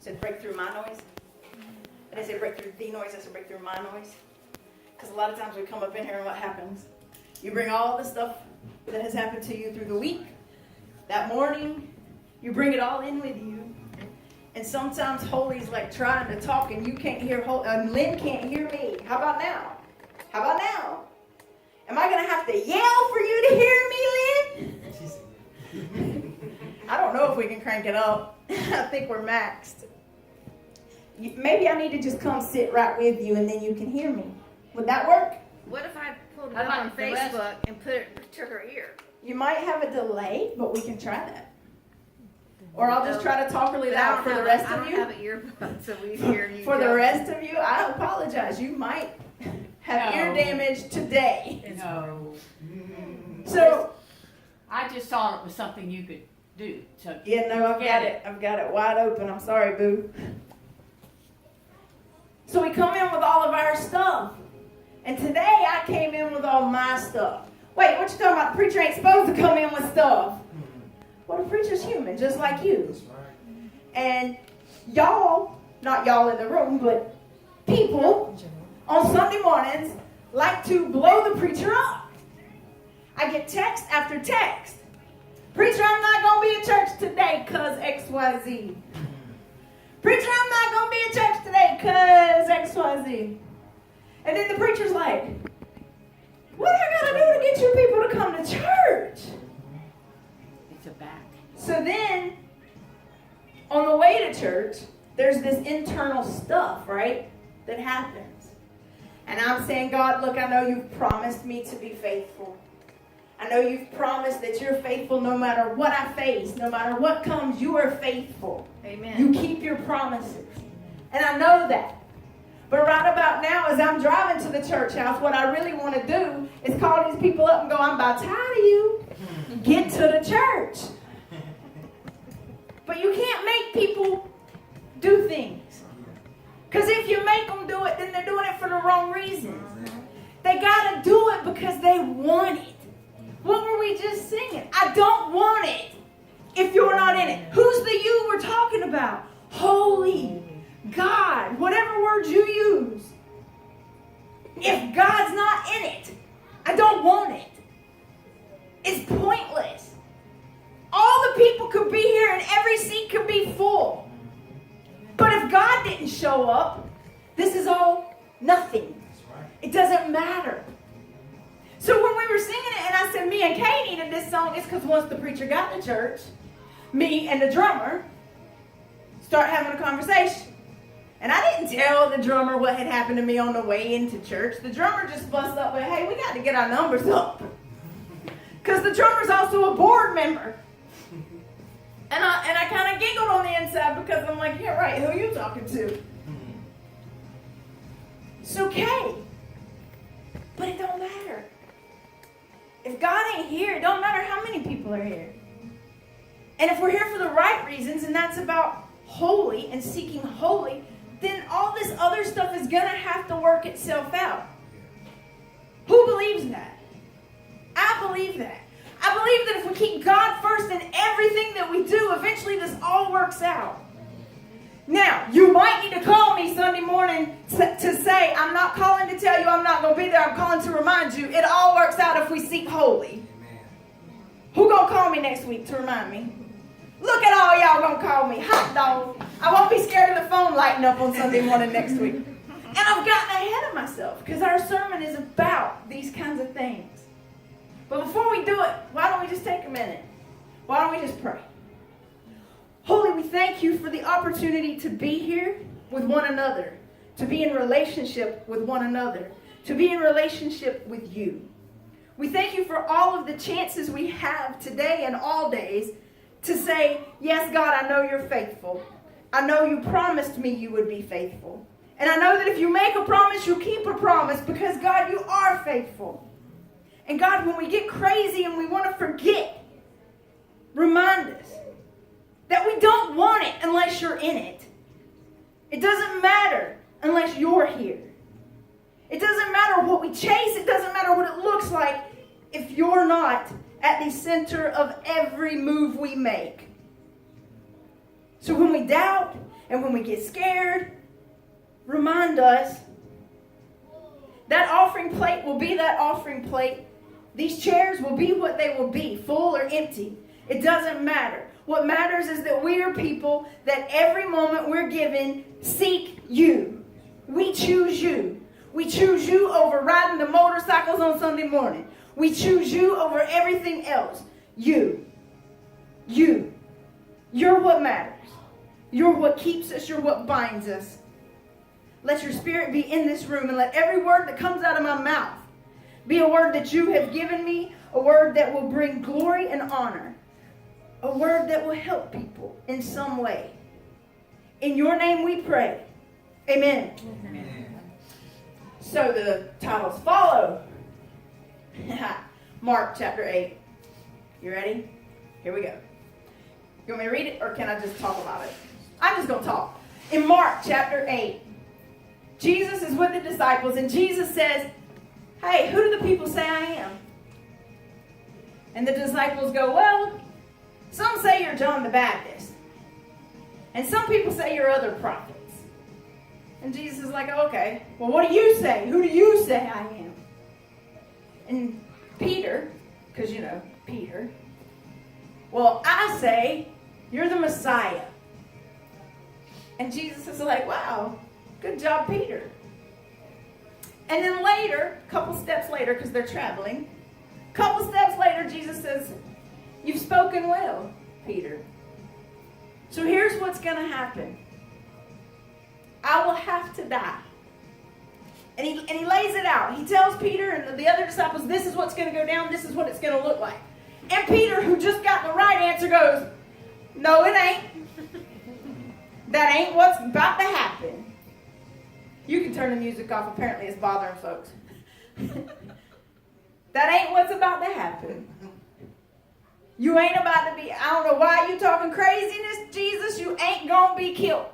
said break through my noise. I didn't say break through the noise, I said break through my noise. Because a lot of times we come up in here and what happens? You bring all the stuff that has happened to you through the week. That morning, you bring it all in with you. And sometimes Holy's like trying to talk and you can't hear, Lynn can't hear me. How about now? How about now? Am I going to have to yell for you to hear me, Lynn? I don't know if we can crank it up. I think we're maxed. Maybe I need to just come sit right with you and then you can hear me. Would that work? What if I pulled it up on Facebook and put it to her ear? You might have a delay, but we can try that. Or I'll just try to talk really loud for the rest of you. I don't have an earbud, so we hear you. For the rest of you, I apologize. You might have ear damage today. No. So I just thought it was something you could do. So yeah, no, I've got it. I've got it wide open. I'm sorry, boo. So we come in with all of our stuff. And today I came in with all my stuff. Wait, what you talking about? The preacher ain't supposed to come in with stuff. Well, the preacher's human, just like you. That's right. And y'all, not y'all in the room, but people on Sunday mornings like to blow the preacher up. I get text after text. Preacher, I'm not going to be at church today because XYZ. Preacher, I'm not going to be at church today because XYZ. And then the preacher's like, what I got to do to get you people to come to church? it's a back. So then, on the way to church, there's this internal stuff, right, that happens. And I'm saying, God, look, I know you've promised me to be faithful. I know you've promised that you're faithful no matter what I face, no matter what comes, you are faithful. Amen. You keep your promises. And I know that. But right about now, as I'm driving to the church house, what I really want to do is call these people up and go, I'm about tired of you. Get to the church. But you can't make people do things. Because if you make them do it, then they're doing it for the wrong reasons. They got to do it because they want it. What were we just singing? I don't want it if you're not in it. Who's the you we're talking about? Holy God, whatever words you use. If God's not in it, I don't want it. It's pointless. All the people could be here and every seat could be full. But if God didn't show up, this is all nothing. It doesn't matter. So when we were singing it and I said me and Kay needed this song, it's because once the preacher got to church, me and the drummer start having a conversation. And I didn't tell the drummer what had happened to me on the way into church. The drummer just busts up with, hey, we got to get our numbers up. Because the drummer's also a board member. And I kind of giggled on the inside because I'm like, yeah, right, who are you talking to? It's okay. But it don't matter. If God ain't here, it don't matter how many people are here. And if we're here for the right reasons, and that's about holy and seeking holy, then all this other stuff is going to have to work itself out. Who believes that? I believe that. I believe that if we keep God first in everything that we do, eventually this all works out. Now, you might need to call me Sunday morning to say, I'm not calling to tell you I'm not going to be there. I'm calling to remind you it all works out if we seek holy. Who going to call me next week to remind me? Look at all y'all going to call me. Hot dog. I won't be scared of the phone lighting up on Sunday morning next week. And I've gotten ahead of myself because our sermon is about these kinds of things. But before we do it, why don't we just take a minute? Why don't we just pray? Holy, we thank you for the opportunity to be here with one another, to be in relationship with one another, to be in relationship with you. We thank you for all of the chances we have today and all days to say, yes, God, I know you're faithful. I know you promised me you would be faithful. And I know that if you make a promise, you keep a promise because, God, you are faithful. And God, when we get crazy and we want to forget, remind us that we don't want it unless you're in it. It doesn't matter unless you're here. It doesn't matter what we chase. It doesn't matter what it looks like if you're not at the center of every move we make. So when we doubt And when we get scared, remind us that offering plate will be that offering plate. These chairs will be what they will be, full or empty. It doesn't matter. What matters is that we are people that every moment we're given seek you. We choose you. We choose you over riding the motorcycles on Sunday morning. We choose you over everything else. You. You. You're what matters. You're what keeps us. You're what binds us. Let your spirit be in this room, and let every word that comes out of my mouth be a word that you have given me, a word that will bring glory and honor, a word that will help people in some way. In your name we pray. Amen. Amen. So the titles follow. Mark chapter 8. You ready? Here we go. You want me to read it, or can I just talk about it? I'm just going to talk. In Mark chapter 8, Jesus is with the disciples, and Jesus says, hey, who do the people say I am? And the disciples go, well, some say you're John the Baptist. And some people say you're other prophets. And Jesus is like, okay, well, what do you say? Who do you say I am? And Peter, because you know, Peter, well, I say you're the Messiah. And Jesus is like, wow, good job, Peter. And then later, a couple steps later, because they're traveling, a couple steps later, Jesus says, you've spoken well, Peter. So here's what's going to happen. I will have to die. And he lays it out. He tells Peter and the other disciples, this is what's going to go down. This is what it's going to look like. And Peter, who just got the right answer, goes, no, it ain't. That ain't what's about to happen. You can turn the music off. Apparently it's bothering folks. That ain't what's about to happen. You ain't about to be, I don't know why you talking craziness, Jesus. You ain't going to be killed.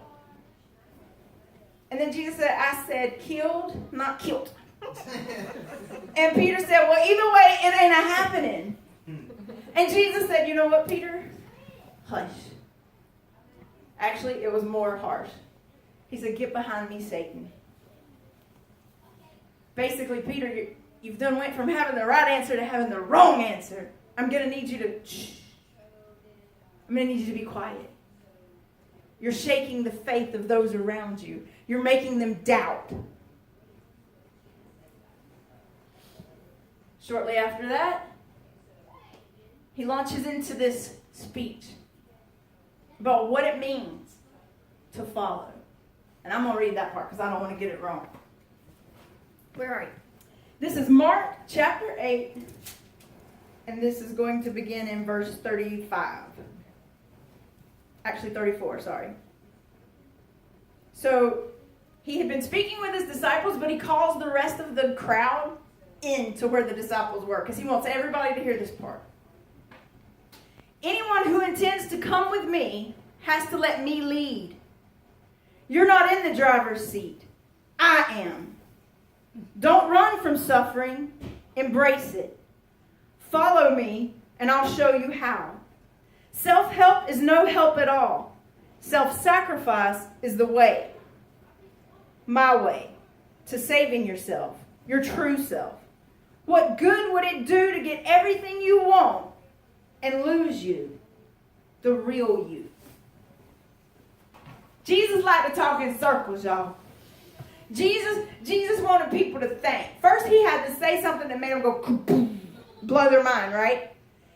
And then Jesus said, I said killed, not killed. And Peter said, well, either way, it ain't happening. And Jesus said, you know what, Peter? Hush. Actually, it was more harsh. He said, get behind me, Satan. Basically, Peter, you've done went from having the right answer to having the wrong answer. I'm going to need you to shh. I'm going to need you to be quiet. You're shaking the faith of those around you. You're making them doubt. Shortly after that, he launches into this speech about what it means to follow. And I'm going to read that part because I don't want to get it wrong. Where are you? This is Mark chapter 8, and this is going to begin in verse 35. Actually, 34, sorry. So, he had been speaking with his disciples, but he calls the rest of the crowd in to where the disciples were, because he wants everybody to hear this part. Anyone who intends to come with me has to let me lead. You're not in the driver's seat. I am. Don't run from suffering. Embrace it. Follow me, and I'll show you how. Self-help is no help at all. Self-sacrifice is the way. My way to saving yourself, your true self. What good would it do to get everything you want and lose you, the real you? Jesus liked to talk in circles, y'all. Jesus wanted people to think. First, he had to say something that made them go kaboom, blow their mind, right?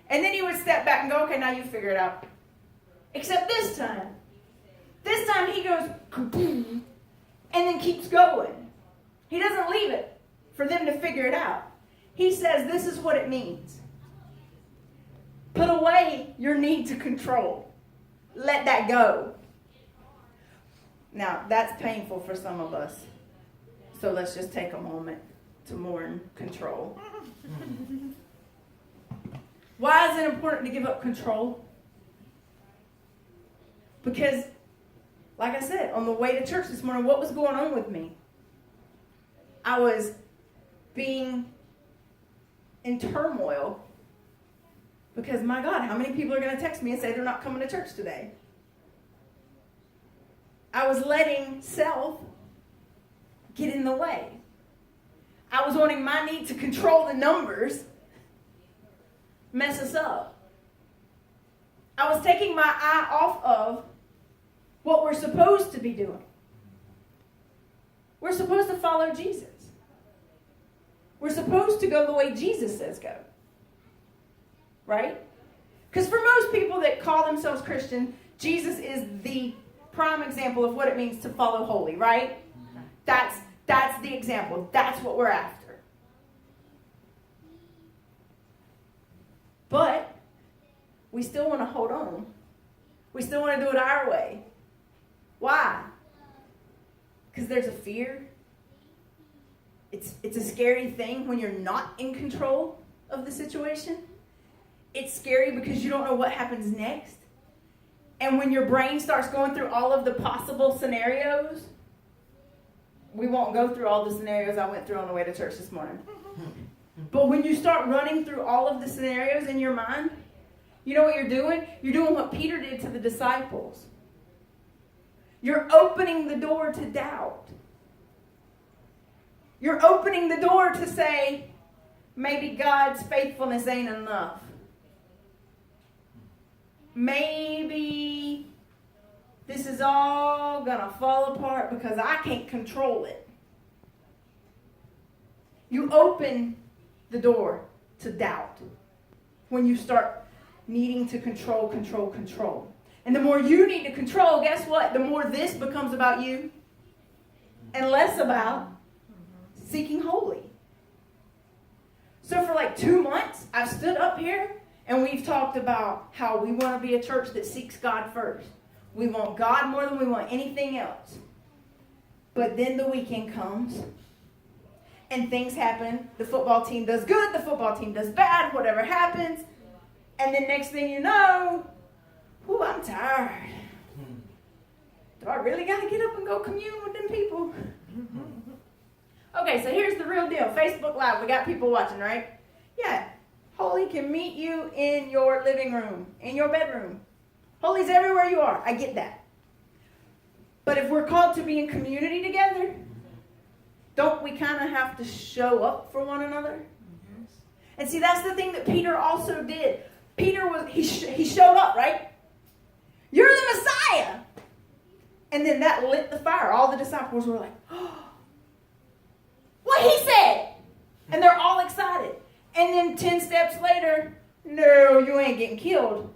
And then he would step back and go, okay, now you figure it out. Except this time he goes kaboom, and then keeps going. He doesn't leave it for them to figure it out. He says, this is what it means. Put away your need to control. Let that go. Now, that's painful for some of us. So let's just take a moment to mourn control. Why is it important to give up control? Because, like I said, on the way to church this morning, what was going on with me? I was being in turmoil because, my God, how many people are going to text me and say they're not coming to church today? I was letting self get in the way. I was wanting my need to control the numbers mess us up. I was taking my eye off of what we're supposed to be doing. We're supposed to follow Jesus. We're supposed to go the way Jesus says go. Right? Because for most people that call themselves Christian, Jesus is the prime example of what it means to follow holy, right? That's the example. That's what we're after. But we still want to hold on. We still want to do it our way. Why? Because there's a fear. It's a scary thing when you're not in control of the situation. It's scary because you don't know what happens next. And when your brain starts going through all of the possible scenarios, we won't go through all the scenarios I went through on the way to church this morning. But when you start running through all of the scenarios in your mind, you know what you're doing? You're doing what Peter did to the disciples. You're opening the door to doubt. You're opening the door to say, maybe God's faithfulness ain't enough. Maybe this is all going to fall apart because I can't control it. You open the door to doubt when you start needing to control. And the more you need to control, guess what? The more this becomes about you and less about seeking holy. So for like 2 months, I've stood up here and we've talked about how we want to be a church that seeks God first. We want God more than we want anything else. But then the weekend comes and things happen. The football team does good, the football team does bad, whatever happens. And then next thing you know, I'm tired. Do I really got to get up and go commune with them people? Okay, so here's the real deal. Facebook Live, we got people watching, right? Yeah, Holy can meet you in your living room, in your bedroom. Holy's everywhere you are. I get that. But if we're called to be in community together, don't we kind of have to show up for one another? Mm-hmm. And see, that's the thing that Peter also did. Peter he showed up, right? You're the Messiah. And then that lit the fire. All the disciples were like, oh, what he said. And they're all excited. And then 10 steps later, no, you ain't getting killed.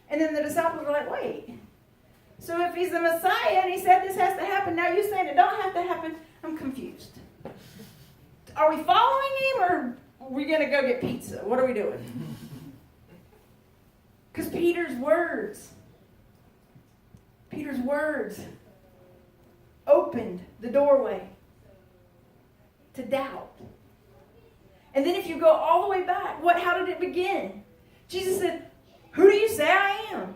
And then the disciples were like, wait. So if he's the Messiah and he said this has to happen, now you're saying it don't have to happen? I'm confused. Are we following him or are we going to go get pizza? What are we doing? Because Peter's words opened the doorway to doubt. And then if you go all the way back, how did it begin? Jesus said, who do you say I am?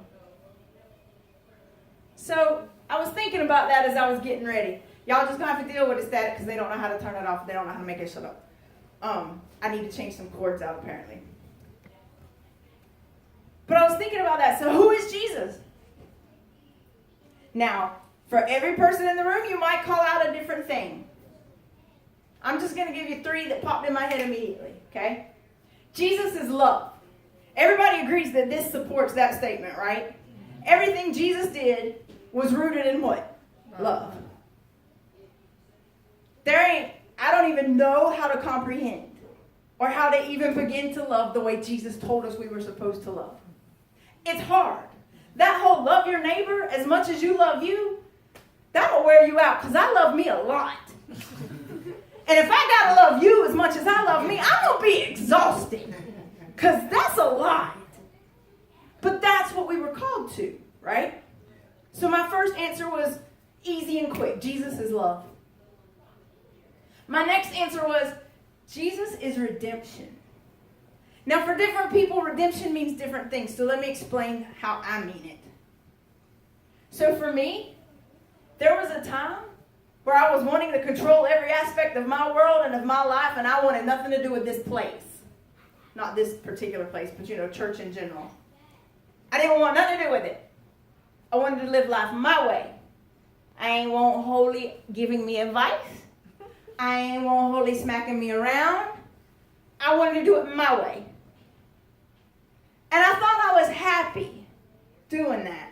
So I was thinking about that as I was getting ready. Y'all just going to have to deal with it static because they don't know how to turn it off. They don't know how to make it shut up. I need to change some cords out apparently. But I was thinking about that. So who is Jesus? Now, for every person in the room, you might call out a different thing. I'm just going to give you 3 that popped in my head immediately, okay? Jesus is love. Everybody agrees that this supports that statement, right? Everything Jesus did was rooted in what? Love. I don't even know how to comprehend or how to even begin to love the way Jesus told us we were supposed to love. It's hard. That whole love your neighbor as much as you love you, that'll wear you out because I love me a lot. And if I got to love you as much as I love me, I'm going to be exhausted because that's a lot. But that's what we were called to, right? So my first answer was easy and quick. Jesus is love. My next answer was Jesus is redemption. Now, for different people, redemption means different things. So let me explain how I mean it. So for me, there was a time where I was wanting to control every aspect of my world and of my life, and I wanted nothing to do with this place. Not this particular place, but, church in general. I didn't want nothing to do with it. I wanted to live life my way. ain't want Holy giving me advice. I ain't want Holy smacking me around. I wanted to do it my way. And I thought I was happy doing that.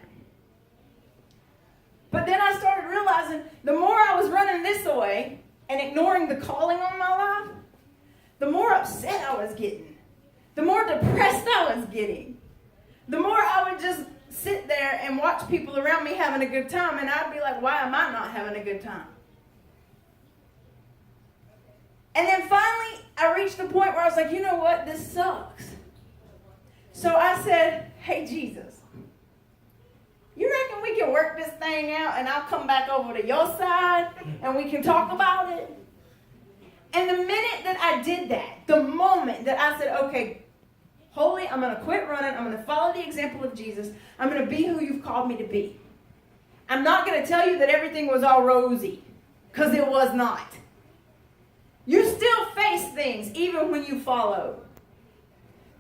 But then I started realizing the more I was running this way and ignoring the calling on my life, the more upset I was getting. The more depressed I was getting. The more I would just sit there and watch people around me having a good time, and I'd be like, why am I not having a good time? And then finally, I reached the point where I was like, you know what? This sucks. So I said, hey, Jesus, you reckon we can work this thing out and I'll come back over to your side and we can talk about it? And the minute that I did that, the moment that I said, okay, Holy, I'm going to quit running. I'm going to follow the example of Jesus. I'm going to be who you've called me to be. I'm not going to tell you that everything was all rosy, because it was not. You still face things even when you follow.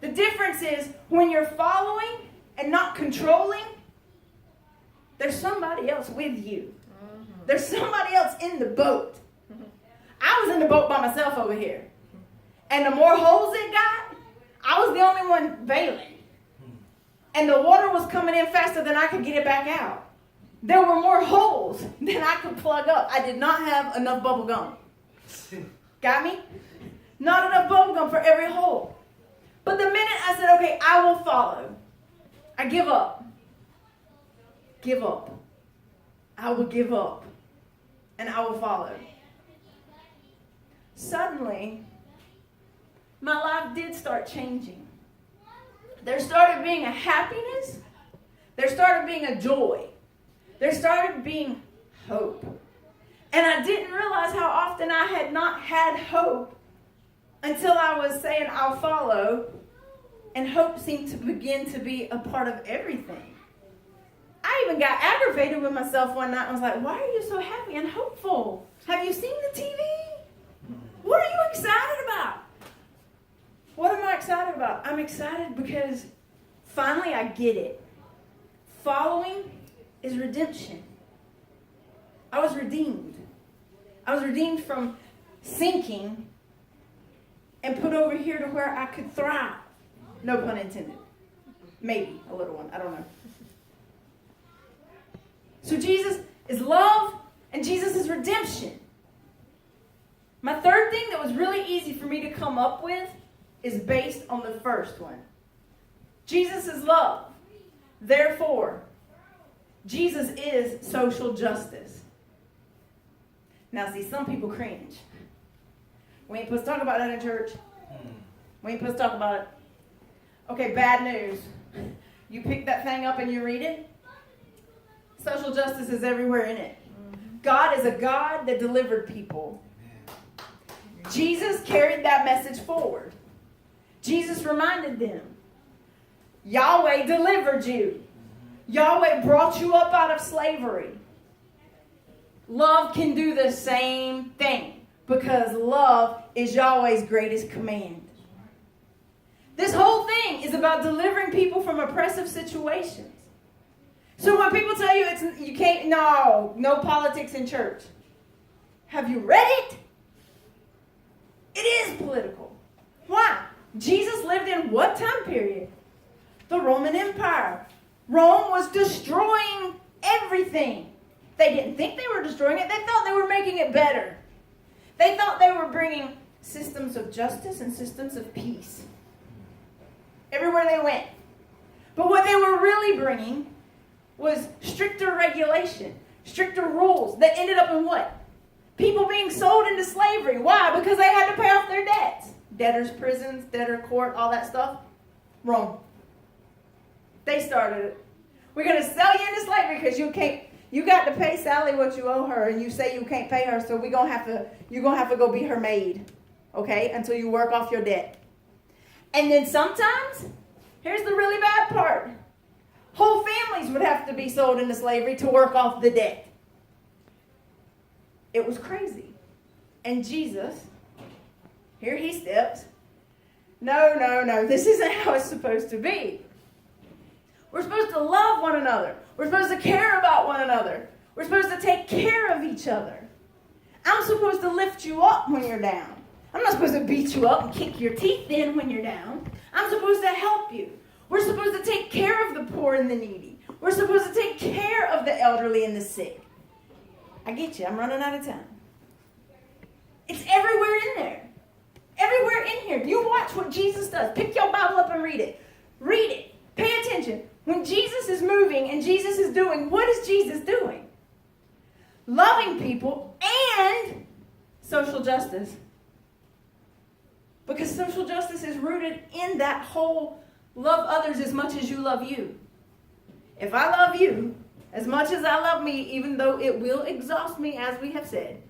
The difference is when you're following and not controlling, there's somebody else with you. There's somebody else in the boat. I was in the boat by myself over here. And the more holes it got, I was the only one bailing. And the water was coming in faster than I could get it back out. There were more holes than I could plug up. I did not have enough bubble gum. Got me? Not enough bubble gum for every hole. But the minute I said, okay, I will follow. I give up. Give up. I will give up. And I will follow. Suddenly, my life did start changing. There started being a happiness. There started being a joy. There started being hope. And I didn't realize how often I had not had hope until I was saying, I'll follow. And hope seemed to begin to be a part of everything. I even got aggravated with myself one night. I was like, why are you so happy and hopeful? Have you seen the TV? What are you excited about? What am I excited about? I'm excited because finally I get it. Following is redemption. I was redeemed. I was redeemed from sinking and put over here to where I could thrive. No pun intended. Maybe a little one. I don't know. So Jesus is love and Jesus is redemption. My third thing that was really easy for me to come up with is based on the first one. Jesus is love. Therefore, Jesus is social justice. Now, see, some people cringe. We ain't supposed to talk about that in church. We ain't supposed to talk about it. Okay, bad news. You pick that thing up and you read it. Social justice is everywhere in it. God is a God that delivered people. Jesus carried that message forward. Jesus reminded them, Yahweh delivered you. Yahweh brought you up out of slavery. Love can do the same thing because love is Yahweh's greatest command. This whole thing is about delivering people from oppressive situations. So when people tell you you can't, no politics in church. Have you read it? It is political. Why? Jesus lived in what time period? The Roman Empire. Rome was destroying everything. They didn't think they were destroying it. They thought they were making it better. They thought they were bringing systems of justice and systems of peace everywhere they went. But what they were really bringing was stricter regulation, stricter rules that ended up in what? People being sold into slavery. Why? Because they had to pay off their debts. Debtors' prisons, debtor court, all that stuff. Wrong. They started it. We're going to sell you into slavery because you got to pay Sally what you owe her, and you say you can't pay her, so you're going to have to go be her maid, okay, until you work off your debt. And then sometimes, here's the really bad part. Whole families would have to be sold into slavery to work off the debt. It was crazy. And Jesus, here he steps. No, this isn't how it's supposed to be. We're supposed to love one another. We're supposed to care about one another. We're supposed to take care of each other. I'm supposed to lift you up when you're down. I'm not supposed to beat you up and kick your teeth in when you're down. I'm supposed to help you. We're supposed to take care of the poor and the needy. We're supposed to take care of the elderly and the sick. I get you. I'm running out of time. It's everywhere in there. Everywhere in here. You watch what Jesus does. Pick your Bible up and read it. Read it. Pay attention. When Jesus is moving and Jesus is doing, what is Jesus doing? Loving people and social justice. Because social justice is rooted in that whole love others as much as you love you. If I love you as much as I love me, even though it will exhaust me, as we have said,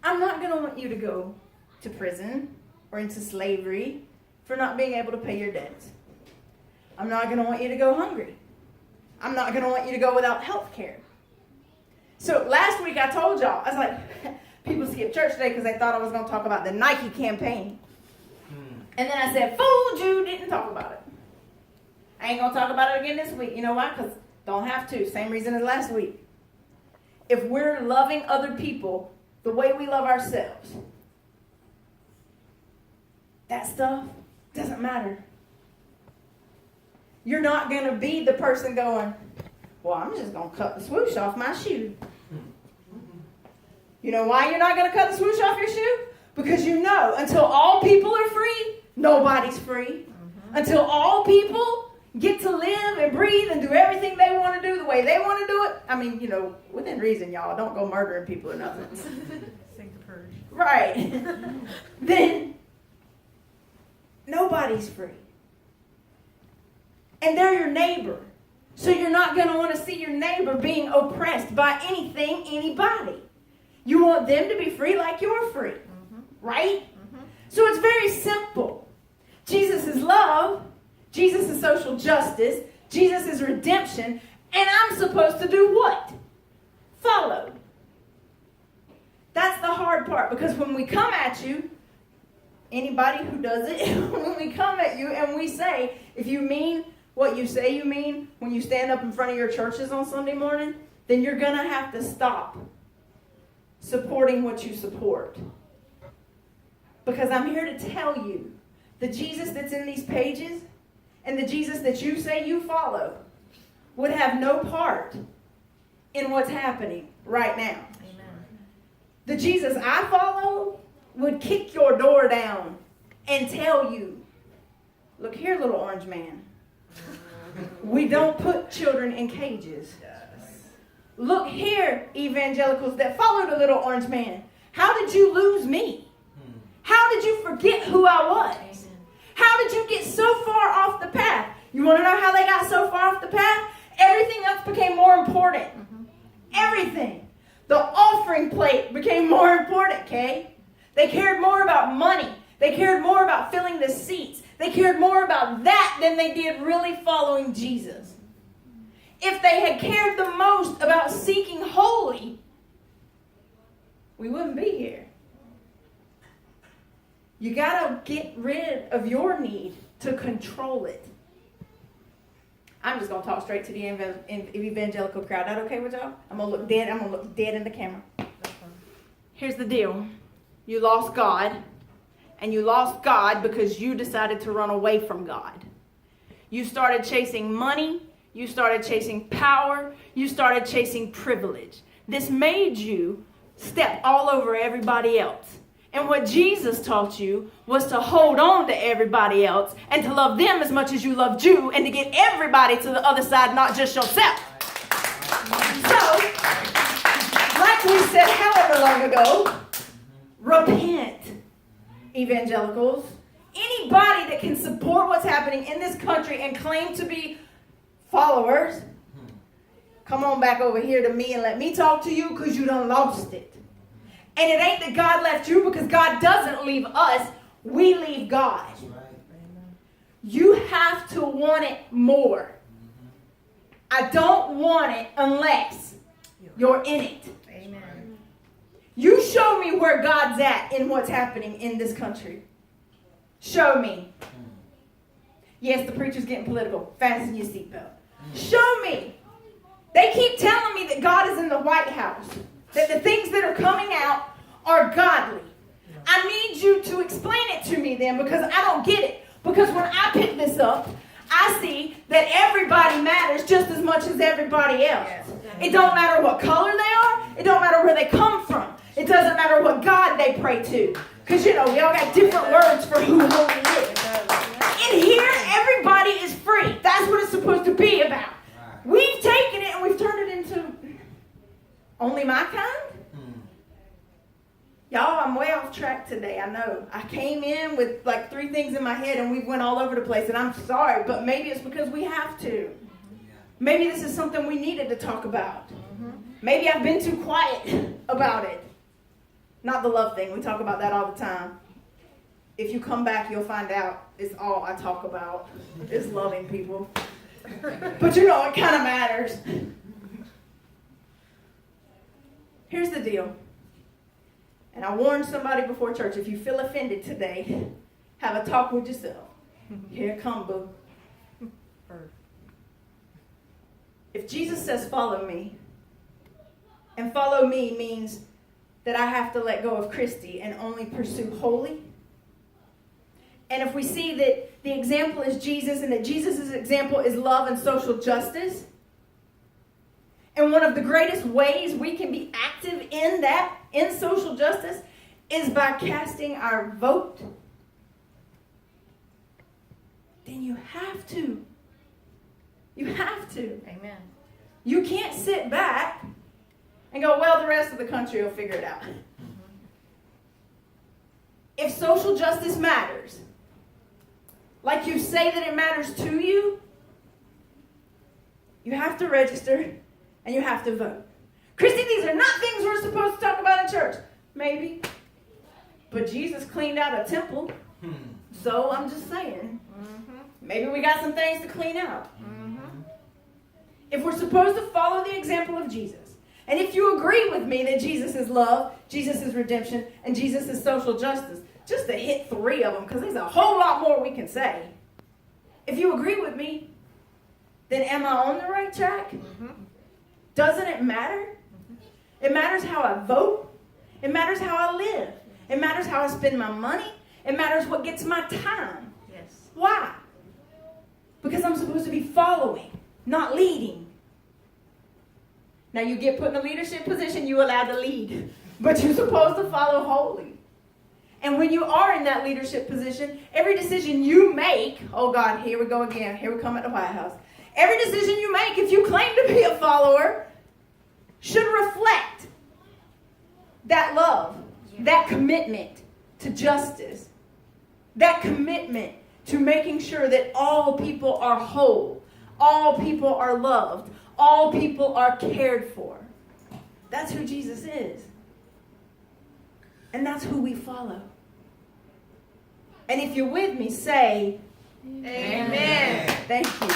I'm not going to want you to go to prison or into slavery for not being able to pay your debts. I'm not going to want you to go hungry. I'm not going to want you to go without health care. So last week I told y'all, I was like, people skipped church today because they thought I was going to talk about the Nike campaign. And then I said, fooled you, didn't talk about it. I ain't going to talk about it again this week. You know why? Because don't have to. Same reason as last week. If we're loving other people the way we love ourselves, that stuff doesn't matter. You're not going to be the person going, well, I'm just going to cut the swoosh off my shoe. You know why you're not going to cut the swoosh off your shoe? Because you know, until all people are free, nobody's free. Until all people get to live and breathe and do everything they want to do the way they want to do it. I mean, you know, within reason, y'all. Don't go murdering people or nothing. Sing the purge. Right. Then nobody's free. And they're your neighbor. So you're not going to want to see your neighbor being oppressed by anything, anybody. You want them to be free like you're free. Right? So it's very simple. Jesus is love. Jesus is social justice. Jesus is redemption. And I'm supposed to do what? Follow. That's the hard part. Because when we come at you, anybody who does it, when we come at you and we say, if you mean what you say you mean when you stand up in front of your churches on Sunday morning, then you're going to have to stop supporting what you support. Because I'm here to tell you, the Jesus that's in these pages and the Jesus that you say you follow would have no part in what's happening right now. Amen. The Jesus I follow would kick your door down and tell you, look here, little orange man. We don't put children in cages. Look here, evangelicals that follow the little orange man. How did you lose me? How did you forget who I was? How did you get so far off the path? You want to know how they got so far off the path? Everything else became more important. Everything. The offering plate became more important, okay? They cared more about money. They cared more about filling the seats. They cared more about that than they did really following Jesus. If they had cared the most about seeking holy, we wouldn't be here. You got to get rid of your need to control it. I'm just going to talk straight to the evangelical crowd. That okay with y'all? I'm going to look dead. I'm going to look dead in the camera. Here's the deal. You lost God. And you lost God because you decided to run away from God. You started chasing money. You started chasing power. You started chasing privilege. This made you step all over everybody else. And what Jesus taught you was to hold on to everybody else and to love them as much as you loved you and to get everybody to the other side, not just yourself. So, like we said however long ago, repent, evangelicals. Anybody that can support what's happening in this country and claim to be followers, come on back over here to me and let me talk to you because you done lost it. And it ain't that God left you, because God doesn't leave us. We leave God. That's right. You have to want it more. I don't want it unless you're in it. Amen. You show me where God's at in what's happening in this country. Show me. Yes, the preacher's getting political. Fasten your seatbelt. Show me They keep telling me that God is in the White House, that the things that are coming out are godly. I need you to explain it to me then, because I don't get it. Because when I pick this up, I see that everybody matters just as much as everybody else. It don't matter what color they are. It don't matter where they come from. It doesn't matter what God they pray to. Because, we all got different words for who holy is. In here, everybody is free. That's what it's supposed to be about. We've taken it and we've turned it into only my kind. Y'all, I'm way off track today, I know. I came in with like 3 things in my head and we went all over the place, and I'm sorry, but maybe it's because we have to. Maybe this is something we needed to talk about. Maybe I've been too quiet about it. Not the love thing, we talk about that all the time. If you come back, you'll find out it's all I talk about is loving people. But it kind of matters. Here's the deal. And I warned somebody before church, if you feel offended today, have a talk with yourself. Here it come, boo. If Jesus says follow me, and follow me means that I have to let go of Christy and only pursue holy. And if we see that the example is Jesus and that Jesus' example is love and social justice, and one of the greatest ways we can be active in social justice, is by casting our vote, then you have to. You have to. Amen. You can't sit back and go, well, the rest of the country will figure it out. If social justice matters, like you say that it matters to you, you have to register and you have to vote. Christy, these are not things we're supposed to talk about in church. Maybe. But Jesus cleaned out a temple. So I'm just saying. Maybe we got some things to clean out. If we're supposed to follow the example of Jesus, and if you agree with me that Jesus is love, Jesus is redemption, and Jesus is social justice, just to hit 3 of them, because there's a whole lot more we can say. If you agree with me, then am I on the right track? Doesn't it matter? It matters how I vote. It matters how I live. It matters how I spend my money. It matters what gets my time. Yes. Why? Because I'm supposed to be following, not leading. Now you get put in a leadership position, you're allowed to lead. But you're supposed to follow holy. And when you are in that leadership position, every decision you make, oh God, here we go again. Here we come at the White House. Every decision you make, if you claim to be a follower, should reflect that love, that commitment to justice, that commitment to making sure that all people are whole, all people are loved, all people are cared for. That's who Jesus is. And that's who we follow. And if you're with me, say, Amen. Thank you.